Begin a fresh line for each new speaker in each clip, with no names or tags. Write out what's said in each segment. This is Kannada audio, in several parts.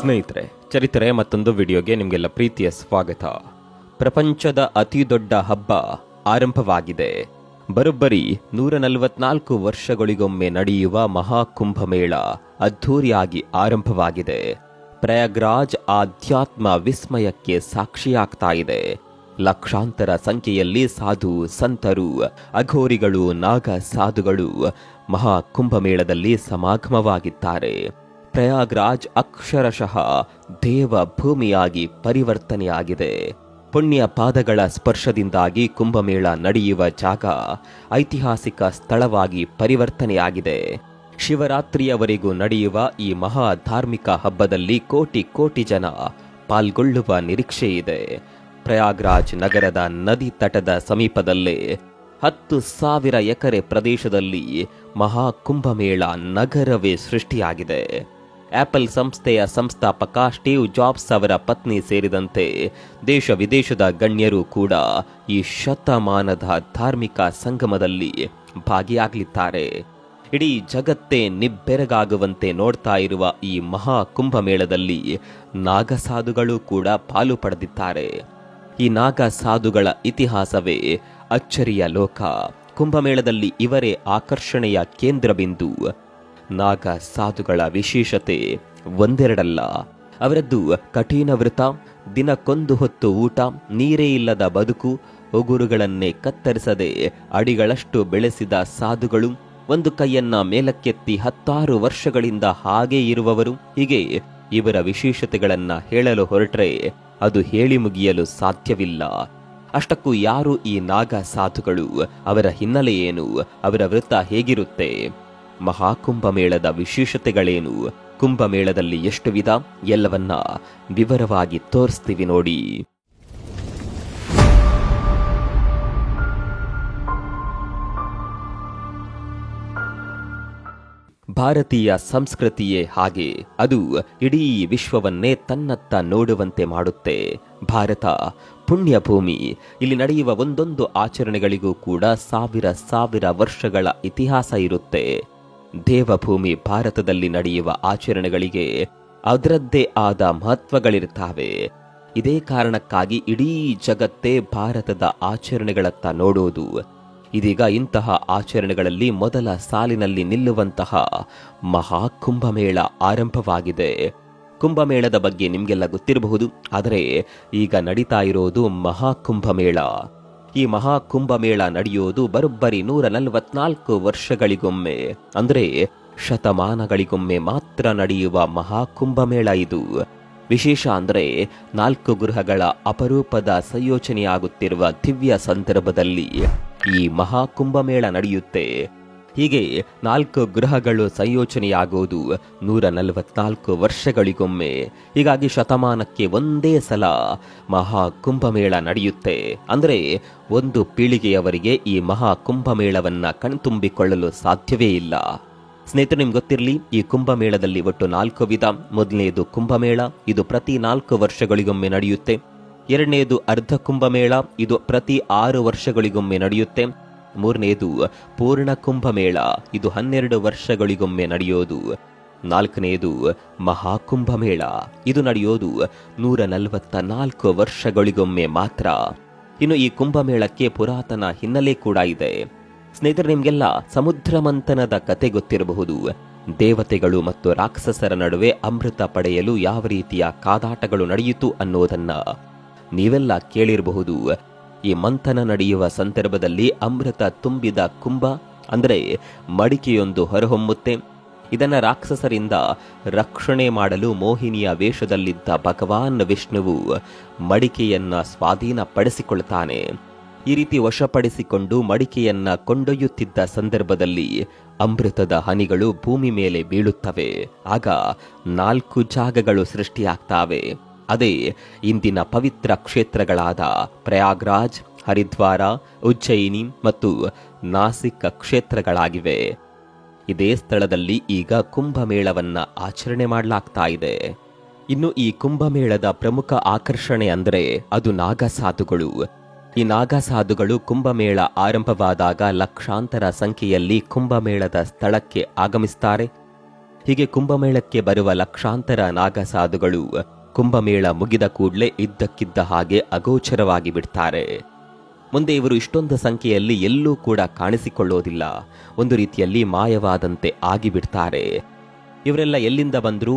ಸ್ನೇಹಿತರೆ, ಚರಿತ್ರೆ ಮತ್ತೊಂದು ವಿಡಿಯೋಗೆ ನಿಮಗೆಲ್ಲ ಪ್ರೀತಿಯ ಸ್ವಾಗತ. ಪ್ರಪಂಚದ ಅತಿ ದೊಡ್ಡ ಹಬ್ಬ ಆರಂಭವಾಗಿದೆ. ಬರೋಬ್ಬರಿ 144 ವರ್ಷಗಳಿಗೊಮ್ಮೆ ನಡೆಯುವ ಮಹಾಕುಂಭಮೇಳ ಅದ್ಧೂರಿಯಾಗಿ ಆರಂಭವಾಗಿದೆ. ಪ್ರಯಾಗ್ರಾಜ್ ಆಧ್ಯಾತ್ಮ ವಿಸ್ಮಯಕ್ಕೆ ಸಾಕ್ಷಿಯಾಗ್ತಾ ಇದೆ. ಲಕ್ಷಾಂತರ ಸಂಖ್ಯೆಯಲ್ಲಿ ಸಾಧು ಸಂತರು, ಅಘೋರಿಗಳು, ನಾಗ ಸಾಧುಗಳು ಮಹಾಕುಂಭಮೇಳದಲ್ಲಿ ಸಮಾಗಮವಾಗಿದ್ದಾರೆ. ಪ್ರಯಾಗ್ರಾಜ್ ಅಕ್ಷರಶಃ ದೇವ ಭೂಮಿಯಾಗಿ ಪರಿವರ್ತನೆಯಾಗಿದೆ. ಪುಣ್ಯ ಪಾದಗಳ ಸ್ಪರ್ಶದಿಂದಾಗಿ ಕುಂಭಮೇಳ ನಡೆಯುವ ಜಾಗ ಐತಿಹಾಸಿಕ ಸ್ಥಳವಾಗಿ ಪರಿವರ್ತನೆಯಾಗಿದೆ. ಶಿವರಾತ್ರಿಯವರೆಗೂ ನಡೆಯುವ ಈ ಮಹಾ ಧಾರ್ಮಿಕ ಹಬ್ಬದಲ್ಲಿ ಕೋಟಿ ಕೋಟಿ ಜನ ಪಾಲ್ಗೊಳ್ಳುವ ನಿರೀಕ್ಷೆ ಇದೆ. ಪ್ರಯಾಗ್ರಾಜ್ ನಗರದ ನದಿ ತಟದ ಸಮೀಪದಲ್ಲೇ 10,000 ಎಕರೆ ಪ್ರದೇಶದಲ್ಲಿ ಮಹಾಕುಂಭಮೇಳ ನಗರವೇ ಸೃಷ್ಟಿಯಾಗಿದೆ. ಆಪಲ್ ಸಂಸ್ಥೆಯ ಸಂಸ್ಥಾಪಕ ಸ್ಟೀವ್ ಜಾಬ್ಸ್ ಅವರ ಪತ್ನಿ ಸೇರಿದಂತೆ ದೇಶ ವಿದೇಶದ ಗಣ್ಯರು ಕೂಡ ಈ ಶತಮಾನದ ಧಾರ್ಮಿಕ ಸಂಗಮದಲ್ಲಿ ಭಾಗಿಯಾಗಲಿದ್ದಾರೆ. ಇಡೀ ಜಗತ್ತೇ ನಿಬ್ಬೆರಗಾಗುವಂತೆ ನೋಡ್ತಾ ಇರುವ ಈ ಮಹಾ ಕುಂಭಮೇಳದಲ್ಲಿ ನಾಗಸಾಧುಗಳು ಕೂಡ ಪಾಲು ಪಡೆದಿದ್ದಾರೆ. ಈ ನಾಗ ಸಾಧುಗಳ ಇತಿಹಾಸವೇ ಅಚ್ಚರಿಯ ಲೋಕ. ಕುಂಭಮೇಳದಲ್ಲಿ ಇವರೇ ಆಕರ್ಷಣೆಯ ಕೇಂದ್ರಬಿಂದು. ನಾಗ ಸಾಧುಗಳ ವಿಶೇಷತೆ ಒಂದೆರಡಲ್ಲ. ಅವರದ್ದು ಕಠಿಣ ವ್ರತ, ದಿನಕ್ಕೊಂದು ಹೊತ್ತು ಊಟ, ನೀರೇ ಇಲ್ಲದ ಬದುಕು, ಉಗುರುಗಳನ್ನೇ ಕತ್ತರಿಸದೆ ಅಡಿಗಳಷ್ಟು ಬೆಳೆಸಿದ ಸಾಧುಗಳು, ಒಂದು ಕೈಯನ್ನ ಮೇಲಕ್ಕೆತ್ತಿ 16 ವರ್ಷಗಳಿಂದ ಹಾಗೇ ಇರುವವರು. ಹೀಗೆ ಇವರ ವಿಶೇಷತೆಗಳನ್ನ ಹೇಳಲು ಹೊರಟ್ರೆ ಅದು ಹೇಳಿ ಮುಗಿಯಲು ಸಾಧ್ಯವಿಲ್ಲ. ಅಷ್ಟಕ್ಕೂ ಯಾರು ಈ ನಾಗ ಸಾಧುಗಳು, ಅವರ ಹಿನ್ನೆಲೆ ಏನು, ಅವರ ವೃತ್ತ ಹೇಗಿರುತ್ತೆ, ಮಹಾಕುಂಭಮೇಳದ ವಿಶೇಷತೆಗಳೇನು, ಕುಂಭಮೇಳದಲ್ಲಿ ಎಷ್ಟು ವಿಧ, ಎಲ್ಲವನ್ನ ವಿವರವಾಗಿ ತೋರಿಸ್ತೀವಿ ನೋಡಿ. ಭಾರತೀಯ ಸಂಸ್ಕೃತಿಯೇ ಹಾಗೆ. ಅದು ಇಡೀ ವಿಶ್ವವನ್ನೇ ತನ್ನತ್ತ ನೋಡುವಂತೆ ಮಾಡುತ್ತೆ. ಭಾರತ ಪುಣ್ಯಭೂಮಿ. ಇಲ್ಲಿ ನಡೆಯುವ ಒಂದೊಂದು ಆಚರಣೆಗಳಿಗೂ ಕೂಡ ಸಾವಿರ ವರ್ಷಗಳ ಇತಿಹಾಸ ಇರುತ್ತೆ. ದೇವಭೂಮಿ ಭಾರತದಲ್ಲಿ ನಡೆಯುವ ಆಚರಣೆಗಳಿಗೆ ಅದರದ್ದೇ ಆದ ಮಹತ್ವಗಳಿರ್ತಾವೆ. ಇದೇ ಕಾರಣಕ್ಕಾಗಿ ಇಡೀ ಜಗತ್ತೇ ಭಾರತದ ಆಚರಣೆಗಳತ್ತ ನೋಡೋದು. ಇದೀಗ ಇಂತಹ ಆಚರಣೆಗಳಲ್ಲಿ ಮೊದಲ ಸಾಲಿನಲ್ಲಿ ನಿಲ್ಲುವಂತಹ ಮಹಾಕುಂಭಮೇಳ ಆರಂಭವಾಗಿದೆ. ಕುಂಭಮೇಳದ ಬಗ್ಗೆ ನಿಮಗೆಲ್ಲ ಗೊತ್ತಿರಬಹುದು, ಆದರೆ ಈಗ ನಡೀತಾ ಇರೋದು ಮಹಾಕುಂಭಮೇಳ. ಈ ಮಹಾಕುಂಭಮೇಳ ನಡೆಯೋದು ಬರೋಬ್ಬರಿ 144 ವರ್ಷಗಳಿಗೊಮ್ಮೆ, ಅಂದರೆ ಶತಮಾನಗಳಿಗೊಮ್ಮೆ ಮಾತ್ರ ನಡೆಯುವ ಮಹಾಕುಂಭಮೇಳ ಇದು. ವಿಶೇಷ ಅಂದರೆ 4 ಗ್ರಹಗಳ ಅಪರೂಪದ ಸಂಯೋಜನೆಯಾಗುತ್ತಿರುವ ದಿವ್ಯ ಸಂದರ್ಭದಲ್ಲಿ ಈ ಮಹಾಕುಂಭಮೇಳ ನಡೆಯುತ್ತೆ. ಹೀಗೆ 4 ಗ್ರಹಗಳು ಸಂಯೋಜನೆಯಾಗೋದು 144 ವರ್ಷಗಳಿಗೊಮ್ಮೆ. ಹೀಗಾಗಿ ಶತಮಾನಕ್ಕೆ ಒಂದೇ ಸಲ ಮಹಾಕುಂಭಮೇಳ ನಡೆಯುತ್ತೆ. ಅಂದರೆ ಒಂದು ಪೀಳಿಗೆಯವರಿಗೆ ಈ ಮಹಾಕುಂಭಮೇಳವನ್ನ ಕಣ್ತುಂಬಿಕೊಳ್ಳಲು ಸಾಧ್ಯವೇ ಇಲ್ಲ. ಸ್ನೇಹಿತರೆ, ನಿಮ್ಗೆ ಗೊತ್ತಿರಲಿ, ಈ ಕುಂಭಮೇಳದಲ್ಲಿ ಒಟ್ಟು 4 ವಿಧ. ಮೊದಲನೇದು ಕುಂಭಮೇಳ, ಇದು ಪ್ರತಿ 4 ವರ್ಷಗಳಿಗೊಮ್ಮೆ ನಡೆಯುತ್ತೆ. ಎರಡನೇದು ಅರ್ಧ ಕುಂಭಮೇಳ, ಇದು ಪ್ರತಿ 6 ವರ್ಷಗಳಿಗೊಮ್ಮೆ ನಡೆಯುತ್ತೆ. ಮೂರನೇದು ಪೂರ್ಣ ಕುಂಭಮೇಳ, ಇದು 12 ವರ್ಷಗಳಿಗೊಮ್ಮೆ ನಡೆಯೋದು. ನಾಲ್ಕನೆಯದು ಮಹಾಕುಂಭಮೇಳ, ಇದು ನಡೆಯೋದು 144 ವರ್ಷಗಳಿಗೊಮ್ಮೆ ಮಾತ್ರ. ಇನ್ನು ಈ ಕುಂಭಮೇಳಕ್ಕೆ ಪುರಾತನ ಹಿನ್ನೆಲೆ ಕೂಡ ಇದೆ. ಸ್ನೇಹಿತರೆ, ನಿಮಗೆಲ್ಲ ಸಮುದ್ರ ಮಂಥನದ ಕತೆ ಗೊತ್ತಿರಬಹುದು. ದೇವತೆಗಳು ಮತ್ತು ರಾಕ್ಷಸರ ನಡುವೆ ಅಮೃತ ಪಡೆಯಲು ಯಾವ ರೀತಿಯ ಕಾದಾಟಗಳು ನಡೆಯಿತು ಅನ್ನೋದನ್ನ ನೀವೆಲ್ಲ ಕೇಳಿರಬಹುದು. ಈ ಮಂಥನ ನಡೆಯುವ ಸಂದರ್ಭದಲ್ಲಿ ಅಮೃತ ತುಂಬಿದ ಕುಂಭ ಅಂದರೆ ಮಡಿಕೆಯೊಂದು ಹೊರಹೊಮ್ಮುತ್ತೆ. ಇದನ್ನ ರಾಕ್ಷಸರಿಂದ ರಕ್ಷಣೆ ಮಾಡಲು ಮೋಹಿನಿಯ ವೇಷದಲ್ಲಿದ್ದ ಭಗವಾನ್ ವಿಷ್ಣುವು ಮಡಿಕೆಯನ್ನ ಸ್ವಾಧೀನಪಡಿಸಿಕೊಳ್ತಾನೆ. ಈ ರೀತಿ ವಶಪಡಿಸಿಕೊಂಡು ಮಡಿಕೆಯನ್ನ ಕೊಂಡೊಯ್ಯುತ್ತಿದ್ದ ಸಂದರ್ಭದಲ್ಲಿ ಅಮೃತದ ಹನಿಗಳು ಭೂಮಿ ಮೇಲೆ ಬೀಳುತ್ತವೆ. ಆಗ 4 ಜಾಗಗಳು ಸೃಷ್ಟಿಯಾಗ್ತವೆ. ಅದೇ ಇಂದಿನ ಪವಿತ್ರ ಕ್ಷೇತ್ರಗಳಾದ ಪ್ರಯಾಗ್ರಾಜ್, ಹರಿದ್ವಾರ, ಉಜ್ಜಯಿನಿ ಮತ್ತು ನಾಸಿಕ್ ಕ್ಷೇತ್ರಗಳಾಗಿವೆ. ಇದೇ ಸ್ಥಳದಲ್ಲಿ ಈಗ ಕುಂಭಮೇಳವನ್ನ ಆಚರಣೆ ಮಾಡಲಾಗ್ತಾ ಇದೆ. ಇನ್ನು ಈ ಕುಂಭಮೇಳದ ಪ್ರಮುಖ ಆಕರ್ಷಣೆ ಅಂದರೆ ಅದು ನಾಗಸಾಧುಗಳು. ಈ ನಾಗಸಾಧುಗಳು ಕುಂಭಮೇಳ ಆರಂಭವಾದಾಗ ಲಕ್ಷಾಂತರ ಸಂಖ್ಯೆಯಲ್ಲಿ ಕುಂಭಮೇಳದ ಸ್ಥಳಕ್ಕೆ ಆಗಮಿಸ್ತಾರೆ. ಹೀಗೆ ಕುಂಭಮೇಳಕ್ಕೆ ಬರುವ ಲಕ್ಷಾಂತರ ನಾಗಸಾಧುಗಳು ಕುಂಭಮೇಳ ಮುಗಿದ ಕೂಡಲೇ ಇದ್ದಕ್ಕಿದ್ದ ಹಾಗೆ ಅಗೋಚರವಾಗಿ ಬಿಡ್ತಾರೆ. ಮುಂದೆ ಇವರು ಇಷ್ಟೊಂದು ಸಂಖ್ಯೆಯಲ್ಲಿ ಎಲ್ಲೂ ಕೂಡ ಕಾಣಿಸಿಕೊಳ್ಳೋದಿಲ್ಲ. ಒಂದು ರೀತಿಯಲ್ಲಿ ಮಾಯವಾದಂತೆ ಆಗಿಬಿಡ್ತಾರೆ. ಇವರೆಲ್ಲ ಎಲ್ಲಿಂದ ಬಂದ್ರು,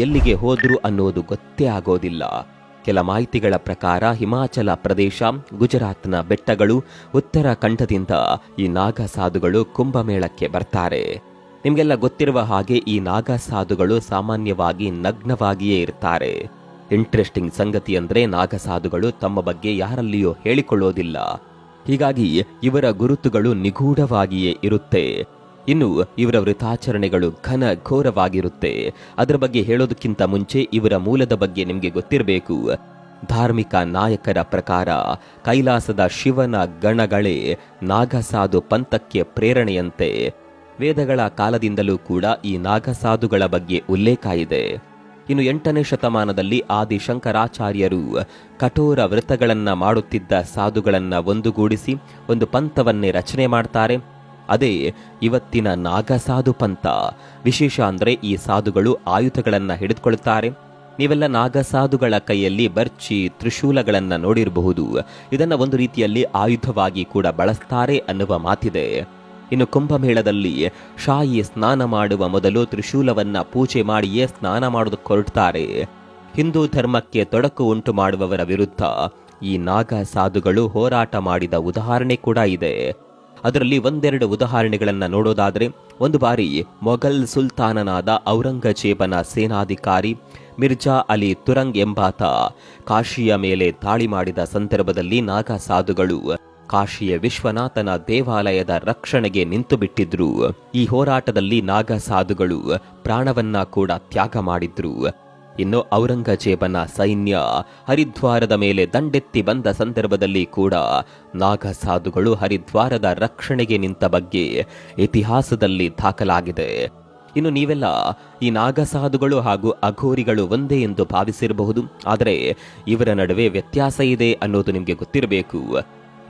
ಎಲ್ಲಿಗೆ ಹೋದ್ರು ಅನ್ನೋದು ಗೊತ್ತೇ ಆಗೋದಿಲ್ಲ. ಕೆಲ ಮಾಹಿತಿಗಳ ಪ್ರಕಾರ ಹಿಮಾಚಲ ಪ್ರದೇಶ, ಗುಜರಾತ್ನ ಬೆಟ್ಟಗಳು, ಉತ್ತರಾಖಂಡದಿಂದ ಈ ನಾಗಸಾಧುಗಳು ಕುಂಭಮೇಳಕ್ಕೆ ಬರ್ತಾರೆ. ನಿಮಗೆಲ್ಲ ಗೊತ್ತಿರುವ ಹಾಗೆ ಈ ನಾಗಸಾಧುಗಳು ಸಾಮಾನ್ಯವಾಗಿ ನಗ್ನವಾಗಿಯೇ ಇರ್ತಾರೆ. ಇಂಟ್ರೆಸ್ಟಿಂಗ್ ಸಂಗತಿ ಅಂದ್ರೆ ನಾಗಸಾಧುಗಳು ತಮ್ಮ ಬಗ್ಗೆ ಯಾರಲ್ಲಿಯೂ ಹೇಳಿಕೊಳ್ಳೋದಿಲ್ಲ. ಹೀಗಾಗಿ ಇವರ ಗುರುತುಗಳು ನಿಗೂಢವಾಗಿಯೇ ಇರುತ್ತೆ. ಇನ್ನು ಇವರ ವೃತಾಚರಣೆಗಳು ಘನ ಘೋರವಾಗಿರುತ್ತೆ. ಅದರ ಬಗ್ಗೆ ಹೇಳೋದಕ್ಕಿಂತ ಮುಂಚೆ ಇವರ ಮೂಲದ ಬಗ್ಗೆ ನಿಮಗೆ ಗೊತ್ತಿರಬೇಕು. ಧಾರ್ಮಿಕ ನಾಯಕರ ಪ್ರಕಾರ ಕೈಲಾಸದ ಶಿವನ ಗಣಗಳೇ ನಾಗಸಾಧು ಪಂಥಕ್ಕೆ ಪ್ರೇರಣೆಯಂತೆ. ವೇದಗಳ ಕಾಲದಿಂದಲೂ ಕೂಡ ಈ ನಾಗಸಾಧುಗಳ ಬಗ್ಗೆ ಉಲ್ಲೇಖ ಇದೆ. ಇನ್ನು 8ನೇ ಶತಮಾನದಲ್ಲಿ ಆದಿಶಂಕರಾಚಾರ್ಯರು ಕಠೋರ ವ್ರತಗಳನ್ನ ಮಾಡುತ್ತಿದ್ದ ಸಾಧುಗಳನ್ನ ಒಂದುಗೂಡಿಸಿ ಒಂದು ಪಂಥವನ್ನೇ ರಚನೆ ಮಾಡ್ತಾರೆ. ಅದೇ ಇವತ್ತಿನ ನಾಗಸಾಧು ಪಂಥ. ವಿಶೇಷ ಅಂದ್ರೆ ಈ ಸಾಧುಗಳು ಆಯುಧಗಳನ್ನ ಹಿಡಿದುಕೊಳ್ತಾರೆ. ನೀವೆಲ್ಲ ನಾಗಸಾಧುಗಳ ಕೈಯಲ್ಲಿ ಬರ್ಚಿ, ತ್ರಿಶೂಲಗಳನ್ನ ನೋಡಿರಬಹುದು. ಇದನ್ನ ಒಂದು ರೀತಿಯಲ್ಲಿ ಆಯುಧವಾಗಿ ಕೂಡ ಬಳಸ್ತಾರೆ ಅನ್ನುವ ಮಾತಿದೆ. ಇನ್ನು ಕುಂಭಮೇಳದಲ್ಲಿ ಶಾಯಿ ಸ್ನಾನ ಮಾಡುವ ಮೊದಲು ತ್ರಿಶೂಲವನ್ನ ಪೂಜೆ ಮಾಡಿಯೇ ಸ್ನಾನ ಮಾಡೋದಕ್ಕೆ ಹೊರಡ್ತಾರೆ. ಹಿಂದೂ ಧರ್ಮಕ್ಕೆ ತೊಡಕು ಉಂಟು ಮಾಡುವವರ ವಿರುದ್ಧ ಈ ನಾಗ ಸಾಧುಗಳು ಹೋರಾಟ ಮಾಡಿದ ಉದಾಹರಣೆ ಕೂಡ ಇದೆ. ಅದರಲ್ಲಿ ಒಂದೆರಡು ಉದಾಹರಣೆಗಳನ್ನ ನೋಡೋದಾದ್ರೆ, ಒಂದು ಬಾರಿ ಮೊಘಲ್ ಸುಲ್ತಾನನಾದ ಔರಂಗಜೇಬನ ಸೇನಾಧಿಕಾರಿ ಮಿರ್ಜಾ ಅಲಿ ತುರಂಗ್ ಎಂಬಾತ ಕಾಶಿಯ ಮೇಲೆ ದಾಳಿ ಮಾಡಿದ ಸಂದರ್ಭದಲ್ಲಿ ನಾಗ ಸಾಧುಗಳು ಕಾಶಿಯ ವಿಶ್ವನಾಥನ ದೇವಾಲಯದ ರಕ್ಷಣೆಗೆ ನಿಂತು ಬಿಟ್ಟಿದ್ರು. ಈ ಹೋರಾಟದಲ್ಲಿ ನಾಗ ಸಾಧುಗಳು ಪ್ರಾಣವನ್ನ ಕೂಡ ತ್ಯಾಗ ಮಾಡಿದ್ರು. ಇನ್ನು ಔರಂಗಜೇಬನ ಸೈನ್ಯ ಹರಿದ್ವಾರದ ಮೇಲೆ ದಂಡೆತ್ತಿ ಬಂದ ಸಂದರ್ಭದಲ್ಲಿ ಕೂಡ ನಾಗ ಸಾಧುಗಳು ಹರಿದ್ವಾರದ ರಕ್ಷಣೆಗೆ ನಿಂತ ಬಗ್ಗೆ ಇತಿಹಾಸದಲ್ಲಿ ದಾಖಲಾಗಿದೆ. ಇನ್ನು ನೀವೆಲ್ಲ ಈ ನಾಗಸಾಧುಗಳು ಹಾಗೂ ಅಘೋರಿಗಳು ಒಂದೇ ಎಂದು ಭಾವಿಸಿರಬಹುದು. ಆದರೆ ಇವರ ನಡುವೆ ವ್ಯತ್ಯಾಸ ಇದೆ ಅನ್ನೋದು ನಿಮಗೆ ಗೊತ್ತಿರಬೇಕು.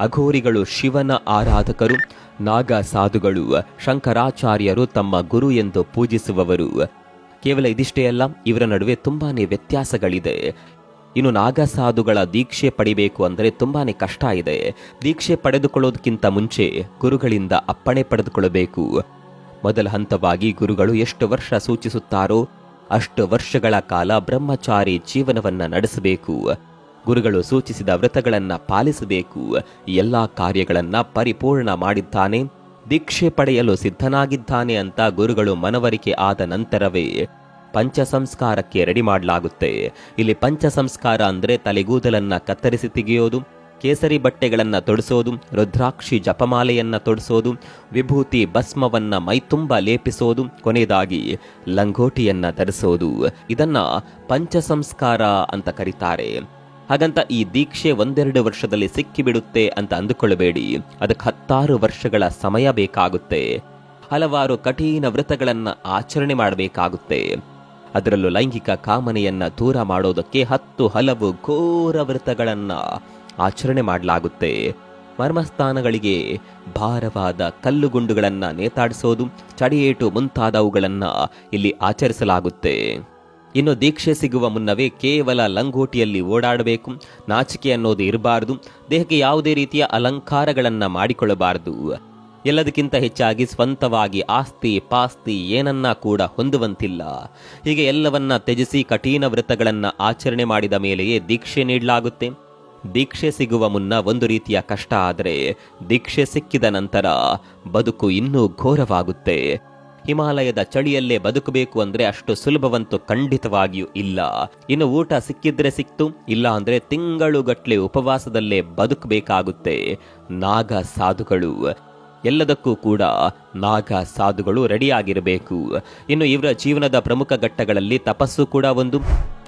ಅಘೋರಿಗಳು ಶಿವನ ಆರಾಧಕರು, ನಾಗ ಸಾಧುಗಳು ಶಂಕರಾಚಾರ್ಯರು ತಮ್ಮ ಗುರು ಎಂದು ಪೂಜಿಸುವವರು. ಕೇವಲ ಇದಿಷ್ಟೇ ಅಲ್ಲ, ಇವರ ನಡುವೆ ತುಂಬಾನೇ ವ್ಯತ್ಯಾಸಗಳಿದೆ. ಇನ್ನು ನಾಗಸಾಧುಗಳ ದೀಕ್ಷೆ ಪಡಿಬೇಕು ಅಂದರೆ ತುಂಬಾನೇ ಕಷ್ಟ ಇದೆ. ದೀಕ್ಷೆ ಪಡೆದುಕೊಳ್ಳೋದಕ್ಕಿಂತ ಮುಂಚೆ ಗುರುಗಳಿಂದ ಅಪ್ಪಣೆ ಪಡೆದುಕೊಳ್ಳಬೇಕು. ಮೊದಲ ಹಂತವಾಗಿ ಗುರುಗಳು ಎಷ್ಟು ವರ್ಷ ಸೂಚಿಸುತ್ತಾರೋ ಅಷ್ಟು ವರ್ಷಗಳ ಕಾಲ ಬ್ರಹ್ಮಚಾರಿ ಜೀವನವನ್ನ ನಡೆಸಬೇಕು. ಗುರುಗಳು ಸೂಚಿಸಿದ ವ್ರತಗಳನ್ನ ಪಾಲಿಸಬೇಕು. ಎಲ್ಲಾ ಕಾರ್ಯಗಳನ್ನ ಪರಿಪೂರ್ಣ ಮಾಡಿದ್ದಾನೆ, ದೀಕ್ಷೆ ಪಡೆಯಲು ಸಿದ್ಧನಾಗಿದ್ದಾನೆ ಅಂತ ಗುರುಗಳು ಮನವರಿಕೆ ಆದ ನಂತರವೇ ಪಂಚಸಂಸ್ಕಾರಕ್ಕೆ ರೆಡಿ ಮಾಡಲಾಗುತ್ತೆ. ಇಲ್ಲಿ ಪಂಚಸಂಸ್ಕಾರ ಅಂದ್ರೆ ತಲೆಗೂದಲನ್ನ ಕತ್ತರಿಸಿ ತೆಗೆಯೋದು, ಕೇಸರಿ ಬಟ್ಟೆಗಳನ್ನ ತೊಡಿಸೋದು, ರುದ್ರಾಕ್ಷಿ ಜಪಮಾಲೆಯನ್ನ ತೊಡಿಸೋದು, ವಿಭೂತಿ ಭಸ್ಮವನ್ನ ಮೈತುಂಬ ಲೇಪಿಸೋದು, ಕೊನೆಯದಾಗಿ ಲಂಗೋಟಿಯನ್ನ ಧರಿಸೋದು. ಇದನ್ನ ಪಂಚಸಂಸ್ಕಾರ ಅಂತ ಕರೀತಾರೆ. ಹಾಗಂತ ಈ ದೀಕ್ಷೆ ಒಂದೆರಡು ವರ್ಷದಲ್ಲಿ ಸಿಕ್ಕಿಬಿಡುತ್ತೆ ಅಂತ ಅಂದುಕೊಳ್ಳಬೇಡಿ. ಅದಕ್ಕೆ 10 ವರ್ಷಗಳ ಸಮಯ ಬೇಕಾಗುತ್ತೆ. ಹಲವಾರು ಕಠಿಣ ವ್ರತಗಳನ್ನ ಆಚರಣೆ ಮಾಡಬೇಕಾಗುತ್ತೆ. ಅದರಲ್ಲೂ ಲೈಂಗಿಕ ಕಾಮನೆಯನ್ನ ದೂರ ಮಾಡೋದಕ್ಕೆ 10 ಹಲವು ಘೋರ ವ್ರತಗಳನ್ನ ಆಚರಣೆ ಮಾಡಲಾಗುತ್ತೆ. ಮರ್ಮಸ್ಥಾನಗಳಿಗೆ ಭಾರವಾದ ಕಲ್ಲುಗುಂಡುಗಳನ್ನ ನೇತಾಡಿಸೋದು, ಚಡಿಯೇಟು ಮುಂತಾದವುಗಳನ್ನ ಇಲ್ಲಿ ಆಚರಿಸಲಾಗುತ್ತೆ. ಇನ್ನು ದೀಕ್ಷೆ ಸಿಗುವ ಮುನ್ನವೇ ಕೇವಲ ಲಂಗೋಟಿಯಲ್ಲಿ ಓಡಾಡಬೇಕು. ನಾಚಿಕೆ ಅನ್ನೋದು ಇರಬಾರದು. ದೇಹಕ್ಕೆ ಯಾವುದೇ ರೀತಿಯ ಅಲಂಕಾರಗಳನ್ನ ಮಾಡಿಕೊಳ್ಳಬಾರದು. ಎಲ್ಲದಕ್ಕಿಂತ ಹೆಚ್ಚಾಗಿ ಸ್ವಂತವಾಗಿ ಆಸ್ತಿ ಪಾಸ್ತಿ ಏನನ್ನ ಕೂಡ ಹೊಂದುವಂತಿಲ್ಲ. ಹೀಗೆ ಎಲ್ಲವನ್ನ ತ್ಯಜಿಸಿ ಕಠಿಣ ವ್ರತಗಳನ್ನ ಆಚರಣೆ ಮಾಡಿದ ಮೇಲೆಯೇ ದೀಕ್ಷೆ ನೀಡಲಾಗುತ್ತೆ. ದೀಕ್ಷೆ ಸಿಗುವ ಮುನ್ನ ಒಂದು ರೀತಿಯ ಕಷ್ಟ ಆದರೆ ದೀಕ್ಷೆ ಸಿಕ್ಕಿದ ನಂತರ ಬದುಕು ಇನ್ನೂ ಘೋರವಾಗುತ್ತೆ. ಹಿಮಾಲಯದ ಚಳಿಯಲ್ಲೇ ಬದುಕಬೇಕು ಅಂದ್ರೆ ಅಷ್ಟು ಸುಲಭವಂತೂ ಖಂಡಿತವಾಗಿಯೂ ಇಲ್ಲ. ಇನ್ನು ಊಟ ಸಿಕ್ಕಿದ್ರೆ ಸಿಕ್ತು, ಇಲ್ಲ ಅಂದ್ರೆ ತಿಂಗಳುಗಟ್ಲೆ ಉಪವಾಸದಲ್ಲೇ ಬದುಕಬೇಕಾಗುತ್ತೆ. ನಾಗ ಸಾಧುಗಳು ಎಲ್ಲದಕ್ಕೂ ಕೂಡ ನಾಗ ಸಾಧುಗಳು ರೆಡಿಯಾಗಿರಬೇಕು. ಇನ್ನು ಇವರ ಜೀವನದ ಪ್ರಮುಖ ಘಟ್ಟಗಳಲ್ಲಿ ತಪಸ್ಸು ಕೂಡ ಒಂದು.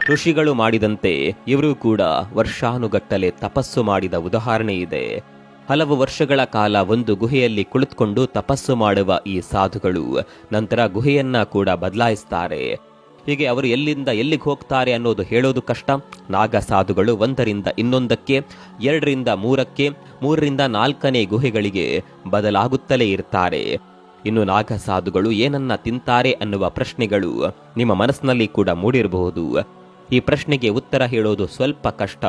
ಋಷಿಗಳು ಮಾಡಿದಂತೆ ಇವರು ಕೂಡ ವರ್ಷಾನುಗಟ್ಟಲೆ ತಪಸ್ಸು ಮಾಡಿದ ಉದಾಹರಣೆ ಇದೆ. ಹಲವು ವರ್ಷಗಳ ಕಾಲ ಒಂದು ಗುಹೆಯಲ್ಲಿ ಕುಳಿತುಕೊಂಡು ತಪಸ್ಸು ಮಾಡುವ ಈ ಸಾಧುಗಳು ನಂತರ ಗುಹೆಯನ್ನ ಕೂಡ ಬದಲಾಯಿಸ್ತಾರೆ. ಹೀಗೆ ಅವರು ಎಲ್ಲಿಂದ ಎಲ್ಲಿಗೆ ಹೋಗ್ತಾರೆ ಅನ್ನೋದು ಹೇಳೋದು ಕಷ್ಟ. ನಾಗ ಸಾಧುಗಳು 1ರಿಂದ ಇನ್ನೊಂದಕ್ಕೆ, 2ರಿಂದ 3ಕ್ಕೆ, 3ರಿಂದ 4ನೇ ಗುಹೆಗಳಿಗೆ ಬದಲಾಗುತ್ತಲೇ ಇರ್ತಾರೆ. ಇನ್ನು ನಾಗ ಸಾಧುಗಳು ಏನನ್ನ ತಿಂತಾರೆ ಅನ್ನುವ ಪ್ರಶ್ನೆಗಳು ನಿಮ್ಮ ಮನಸ್ಸಿನಲ್ಲಿ ಕೂಡ ಮೂಡಿರಬಹುದು. ಈ ಪ್ರಶ್ನೆಗೆ ಉತ್ತರ ಹೇಳೋದು ಸ್ವಲ್ಪ ಕಷ್ಟ.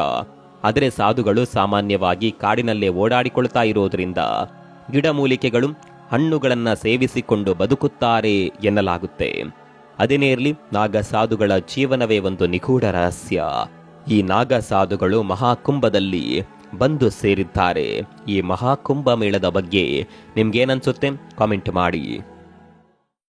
ಆದರೆ ಸಾಧುಗಳು ಸಾಮಾನ್ಯವಾಗಿ ಕಾಡಿನಲ್ಲೇ ಓಡಾಡಿಕೊಳ್ತಾ ಇರೋದ್ರಿಂದ ಗಿಡಮೂಲಿಕೆಗಳು ಹಣ್ಣುಗಳನ್ನ ಸೇವಿಸಿಕೊಂಡು ಬದುಕುತ್ತಾರೆ ಎನ್ನಲಾಗುತ್ತೆ. ಅದೇನೇ ಇರಲಿ, ನಾಗ ಸಾಧುಗಳ ಜೀವನವೇ ಒಂದು ನಿಗೂಢ ರಹಸ್ಯ. ಈ ನಾಗ ಸಾಧುಗಳು ಮಹಾಕುಂಭದಲ್ಲಿ ಬಂದು ಸೇರಿದ್ದಾರೆ. ಈ ಮಹಾಕುಂಭ ಮೇಳದ ಬಗ್ಗೆ ನಿಮ್ಗೇನನ್ಸುತ್ತೆ ಕಾಮೆಂಟ್ ಮಾಡಿ.